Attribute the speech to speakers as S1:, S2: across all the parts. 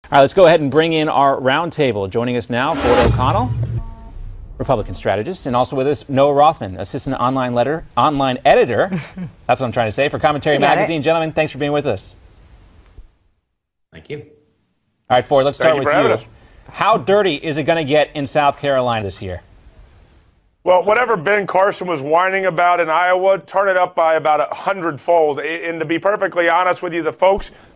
S1: All right, let's go ahead and bring in our roundtable. Joining us now, Ford O'Connell, Republican strategist, and also with us, Noah Rothman, assistant online editor. That's what I'm trying to say, for Commentary Magazine. Gentlemen, thanks for being with us.
S2: Thank you.
S1: All right, Ford, let's start with you. How dirty is it going to get in South Carolina this year?
S3: Well, whatever Ben Carson was whining about in Iowa, turn it up by about 100-fold. And to be perfectly honest with you,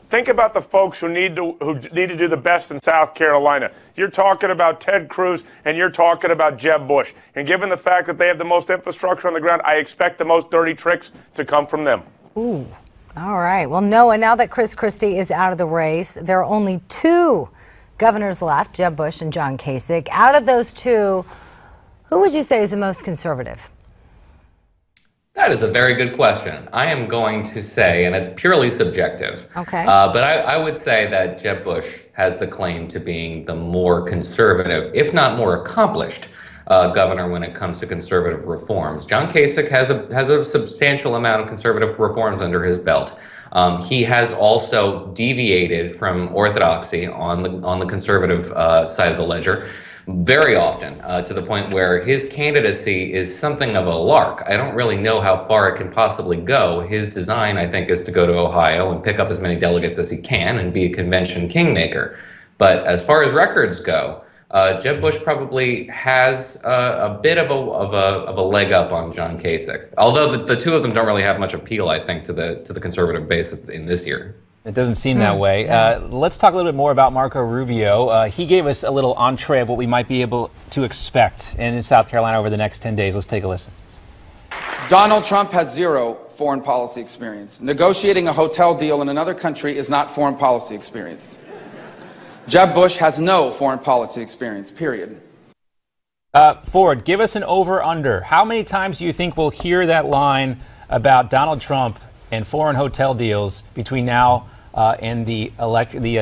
S3: think about the folks who need to do the best in South Carolina. You're talking about Ted Cruz and you're talking about Jeb Bush. And given the fact that they have the most infrastructure on the ground, I expect the most dirty tricks to come from them.
S4: Ooh. All right. Well, Noah, now that Chris Christie is out of the race, there are only two governors left, Jeb Bush and John Kasich. Out of those two, who would you say is the most conservative?
S2: That is a very good question. I am going to say, and it's purely subjective,
S4: okay,
S2: but I would say that Jeb Bush has the claim to being the more conservative, if not more accomplished, governor when it comes to conservative reforms. John Kasich has a substantial amount of conservative reforms under his belt. He has also deviated from orthodoxy on the conservative side of the ledger very often, to the point where his candidacy is something of a lark. I don't really know how far it can possibly go. His design, I think, is to go to Ohio and pick up as many delegates as he can and be a convention kingmaker. But as far as records go, Jeb Bush probably has a bit of a leg up on John Kasich. Although the two of them don't really have much appeal, I think, to the conservative base in this year.
S1: It doesn't seem that way. Let's talk a little bit more about Marco Rubio. He gave us a little entree of what we might be able to expect in South Carolina over the next 10 days. Let's take a listen.
S5: Donald Trump has zero foreign policy experience. Negotiating a hotel deal in another country is not foreign policy experience. Jeb Bush has no foreign policy experience, period.
S1: Ford, give us an over-under. How many times do you think we'll hear that line about Donald Trump and foreign hotel deals between now and the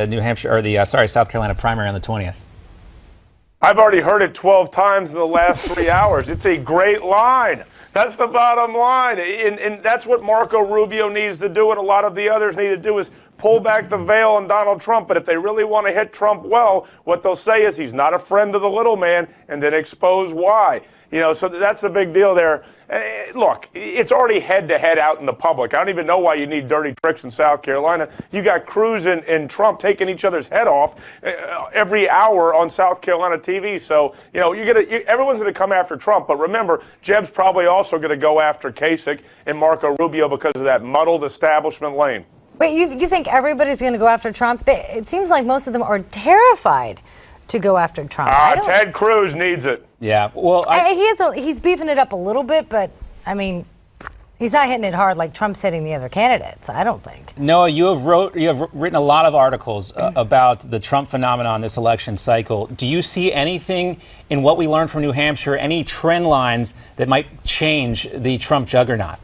S1: New Hampshire or the South Carolina primary on the 20th?
S3: I've already heard it 12 times in the last 3 hours. It's a great line. That's the bottom line. And that's what Marco Rubio needs to do, and a lot of the others need to do, is pull back the veil on Donald Trump. But if they really want to hit Trump well, what they'll say is he's not a friend of the little man, and then expose why. You know, so that's the big deal there. Look, it's already head-to-head out in the public. I don't even know why you need dirty tricks in South Carolina. You got Cruz and Trump taking each other's head off every hour on South Carolina TV. So, you know, everyone's going to come after Trump. But remember, Jeb's probably also going to go after Kasich and Marco Rubio because of that muddled establishment lane.
S4: Wait, you think everybody's going to go after Trump? It seems like most of them are terrified to go after Trump.
S3: Ted Cruz needs it.
S1: Yeah, well,
S4: he's beefing it up a little bit, but I mean, he's not hitting it hard like Trump's hitting the other candidates, I don't think.
S1: Noah, you have written a lot of articles about the Trump phenomenon this election cycle. Do you see anything in what we learned from New Hampshire, any trend lines that might change the Trump juggernaut?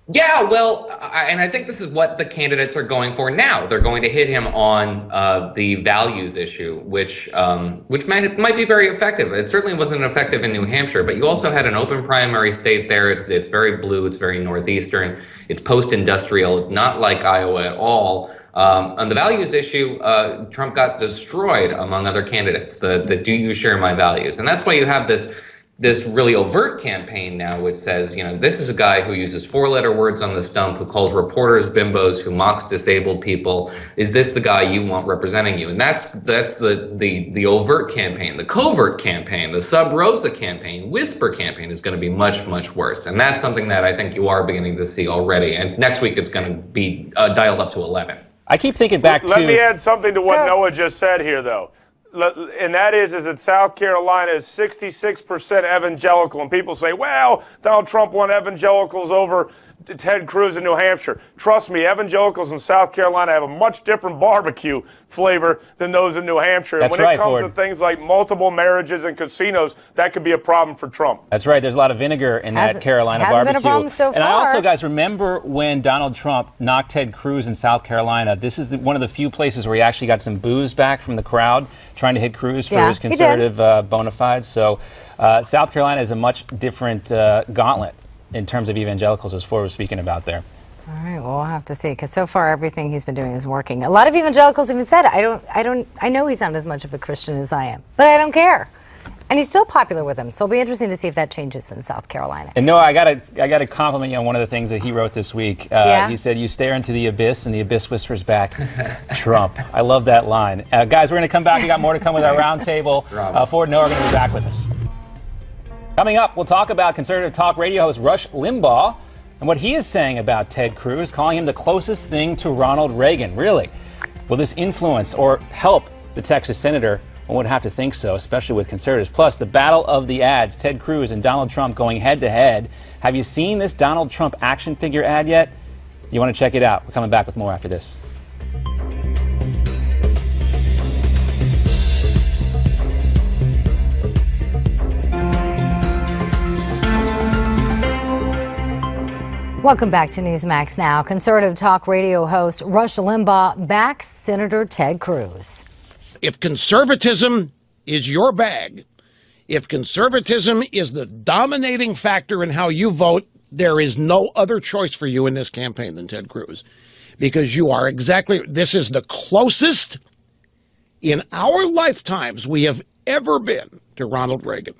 S2: Yeah, well, and I think this is what the candidates are going for now. They're going to hit him on the values issue, which might be very effective. It certainly wasn't effective in New Hampshire, but you also had an open primary state there. It's very blue. It's very northeastern. It's post-industrial. It's not like Iowa at all. On the values issue, Trump got destroyed among other candidates. The do you share my values? And that's why you have this really overt campaign now, which says, you know, this is a guy who uses four-letter words on the stump, who calls reporters bimbos, who mocks disabled people. Is this the guy you want representing you? And that's the overt campaign. The covert campaign, the sub rosa campaign, whisper campaign is going to be much, much worse. And that's something that I think you are beginning to see already. And next week it's going to be dialed up to 11.
S1: I keep thinking back to...
S3: Let me add something to what Noah just said here, though. And that is that South Carolina is 66% evangelical. And people say, well, Donald Trump won evangelicals over Ted Cruz in New Hampshire. Trust me, evangelicals in South Carolina have a much different barbecue flavor than those in New Hampshire.
S1: That's
S3: when
S1: right,
S3: it comes
S1: Ford.
S3: to things like multiple marriages and casinos, that could be a problem for Trump.
S1: That's right. There's a lot of vinegar in that Carolina barbecue.
S4: Hasn't been a problem so far.
S1: And I also, guys, remember when Donald Trump knocked Ted Cruz in South Carolina. This is one of the few places where he actually got some boos back from the crowd trying to hit Cruz for his conservative bona fides. So South Carolina is a much different gauntlet in terms of evangelicals, as Ford was speaking about there.
S4: All right, well, we'll have to see, because so far everything he's been doing is working. A lot of evangelicals even said, I know he's not as much of a Christian as I am, but I don't care. And he's still popular with them, so it'll be interesting to see if that changes in South Carolina.
S1: And Noah, I gotta compliment you on one of the things that he wrote this week.
S4: Yeah?
S1: He said, "You stare into the abyss, and the abyss whispers back, Trump." I love that line. Guys, we're going to come back. We got more to come with our roundtable. Ford and Noah are going to be back with us. Coming up, we'll talk about conservative talk radio host Rush Limbaugh and what he is saying about Ted Cruz, calling him the closest thing to Ronald Reagan. Really? Will this influence or help the Texas senator? One would have to think so, especially with conservatives. Plus, the battle of the ads, Ted Cruz and Donald Trump going head-to-head. Have you seen this Donald Trump action figure ad yet? You want to check it out. We're coming back with more after this.
S4: Welcome back to Newsmax Now. Conservative talk radio host Rush Limbaugh backs Senator Ted Cruz.
S6: If conservatism is your bag, if conservatism is the dominating factor in how you vote, there is no other choice for you in this campaign than Ted Cruz. Because this is the closest in our lifetimes we have ever been to Ronald Reagan.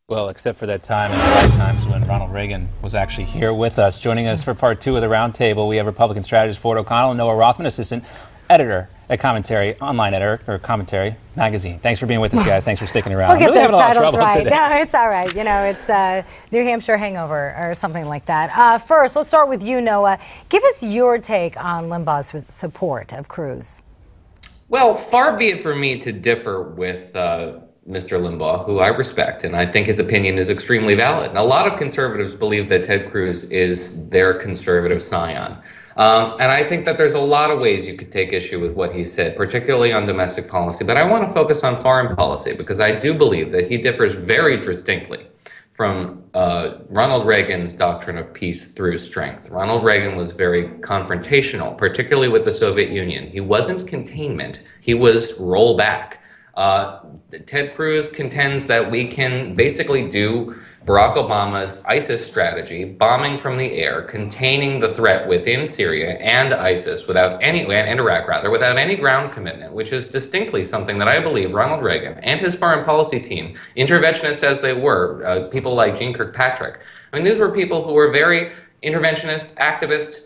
S1: Well, except for that time in our lifetimes when Ronald Reagan was actually here with us. Joining us for part two of the roundtable, we have Republican strategist Ford O'Connell Noah Rothman, assistant editor at Commentary, online editor, or Commentary Magazine. Thanks for being with us, guys. Thanks for sticking around.
S4: We'll get
S1: really
S4: those titles right.
S1: Today.
S4: No, it's all right. You know, it's New Hampshire hangover or something like that. First, let's start with you, Noah. Give us your take on Limbaugh's support of Cruz.
S2: Well, far be it for me to differ with Mr. Limbaugh, who I respect, and I think his opinion is extremely valid. And a lot of conservatives believe that Ted Cruz is their conservative scion. And I think that there's a lot of ways you could take issue with what he said, particularly on domestic policy. But I want to focus on foreign policy because I do believe that he differs very distinctly from Ronald Reagan's doctrine of peace through strength. Ronald Reagan was very confrontational, particularly with the Soviet Union. He wasn't containment, he was roll back. Ted Cruz contends that we can basically do Barack Obama's ISIS strategy, bombing from the air, containing the threat within Syria and ISIS and Iraq rather, without any ground commitment, which is distinctly something that I believe Ronald Reagan and his foreign policy team, interventionist as they were, people like Jeane Kirkpatrick, I mean, these were people who were very interventionist, activist.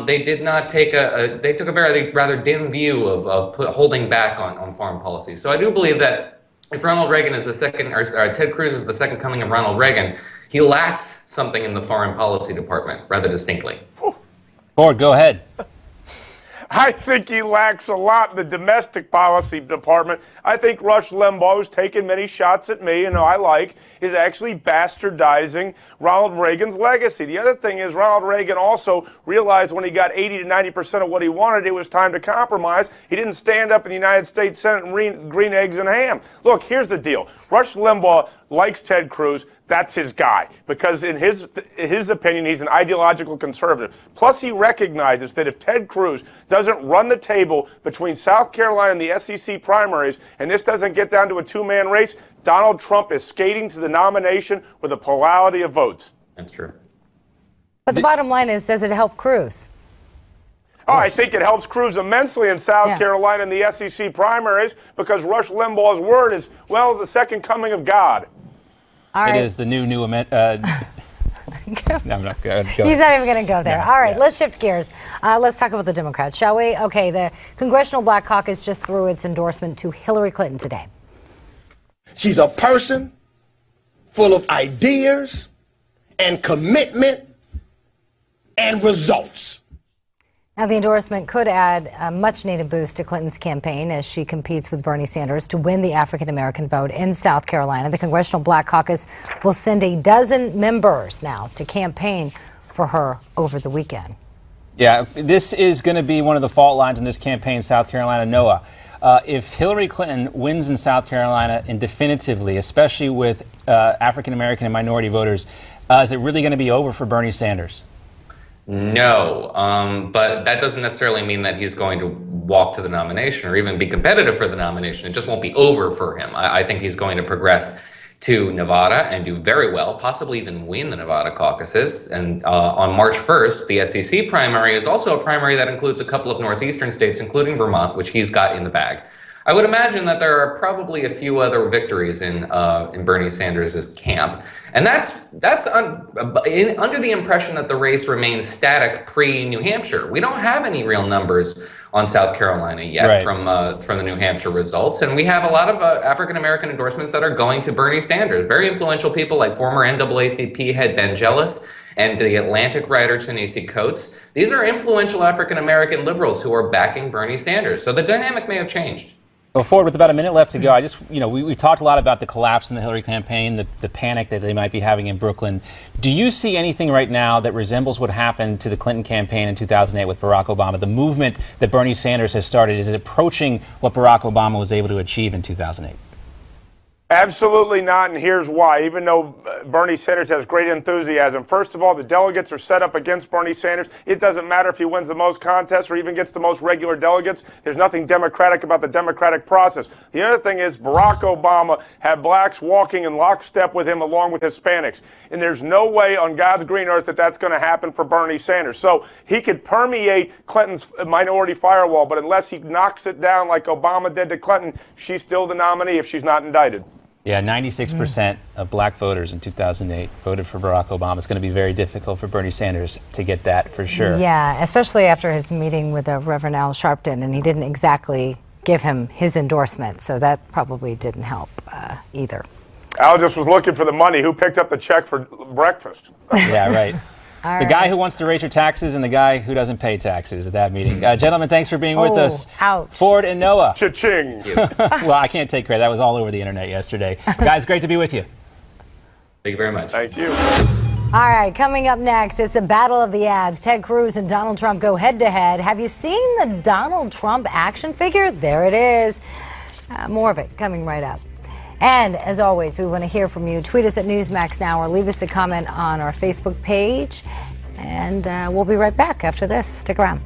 S2: They did not take they took a very rather dim view of holding back on foreign policy. So I do believe that if Ronald Reagan is the second, or Ted Cruz is the second coming of Ronald Reagan, he lacks something in the foreign policy department rather distinctly.
S1: Ford, go ahead.
S3: I think he lacks a lot in the domestic policy department. I think Rush Limbaugh, who's taken many shots at me and I like, is actually bastardizing Ronald Reagan's legacy. The other thing is Ronald Reagan also realized when he got 80 to 90% of what he wanted, it was time to compromise. He didn't stand up in the United States Senate and green eggs and ham. Look, here's the deal. Rush Limbaugh likes Ted Cruz. That's his guy, because in his opinion, he's an ideological conservative. Plus, he recognizes that if Ted Cruz doesn't run the table between South Carolina and the SEC primaries, and this doesn't get down to a two-man race, Donald Trump is skating to the nomination with a plurality of votes.
S2: That's true.
S4: But the bottom line is, does it help Cruz?
S3: Oh, I think it helps Cruz immensely in South Carolina and the SEC primaries because Rush Limbaugh's word is, well, the second coming of God.
S4: All right.
S1: It is the new amendment. No, I'm not good.
S4: He's not even going to go there.
S1: No,
S4: all right, let's shift gears. Let's talk about the Democrats, shall we? Okay, the Congressional Black Caucus just threw its endorsement to Hillary Clinton today.
S7: She's a person full of ideas and commitment and results.
S4: Now, the endorsement could add a much-needed boost to Clinton's campaign as she competes with Bernie Sanders to win the African-American vote in South Carolina. The Congressional Black Caucus will send a dozen members now to campaign for her over the weekend.
S1: Yeah, this is going to be one of the fault lines in this campaign, South Carolina. Noah, if Hillary Clinton wins in South Carolina and definitively, especially with African-American and minority voters, is it really going to be over for Bernie Sanders?
S2: No, but that doesn't necessarily mean that he's going to walk to the nomination or even be competitive for the nomination. It just won't be over for him. I think he's going to progress to Nevada and do very well, possibly even win the Nevada caucuses. And on March 1st, the SEC primary is also a primary that includes a couple of northeastern states, including Vermont, which he's got in the bag. I would imagine that there are probably a few other victories in Bernie Sanders' camp. And that's under the impression that the race remains static pre-New Hampshire. We don't have any real numbers on South Carolina yet from the New Hampshire results. And we have a lot of African-American endorsements that are going to Bernie Sanders. Very influential people like former NAACP head Ben Jealous and the Atlantic writer Ta-Nehisi Coates. These are influential African-American liberals who are backing Bernie Sanders. So the dynamic may have changed.
S1: Well, Ford, with about a minute left to go, we talked a lot about the collapse in the Hillary campaign, the panic that they might be having in Brooklyn. Do you see anything right now that resembles what happened to the Clinton campaign in 2008 with Barack Obama? The movement that Bernie Sanders has started, is it approaching what Barack Obama was able to achieve in 2008?
S3: Absolutely not, and here's why. Even though Bernie Sanders has great enthusiasm, first of all, the delegates are set up against Bernie Sanders. It doesn't matter if he wins the most contests or even gets the most regular delegates. There's nothing democratic about the democratic process. The other thing is Barack Obama had blacks walking in lockstep with him along with Hispanics, and there's no way on God's green earth that that's going to happen for Bernie Sanders. So he could permeate Clinton's minority firewall, but unless he knocks it down like Obama did to Clinton, she's still the nominee if she's not indicted.
S1: Yeah, 96% of black voters in 2008 voted for Barack Obama. It's going to be very difficult for Bernie Sanders to get that for sure.
S4: Yeah, especially after his meeting with Reverend Al Sharpton, and he didn't exactly give him his endorsement, so that probably didn't help either.
S3: Al just was looking for the money. Who picked up the check for breakfast?
S1: Yeah, right. The guy who wants to raise your taxes and the guy who doesn't pay taxes at that meeting. Gentlemen, thanks for being with us.
S4: Ouch.
S1: Ford and Noah.
S3: Cha-ching.
S1: Well, I can't take credit. That was all over the internet yesterday. Guys, great to be with you.
S2: Thank you very much.
S3: Thank you.
S4: All right, coming up next, it's a battle of the ads. Ted Cruz and Donald Trump go head-to-head. Have you seen the Donald Trump action figure? There it is. More of it coming right up. And as always, we want to hear from you. Tweet us at Newsmax Now or leave us a comment on our Facebook page. And we'll be right back after this. Stick around.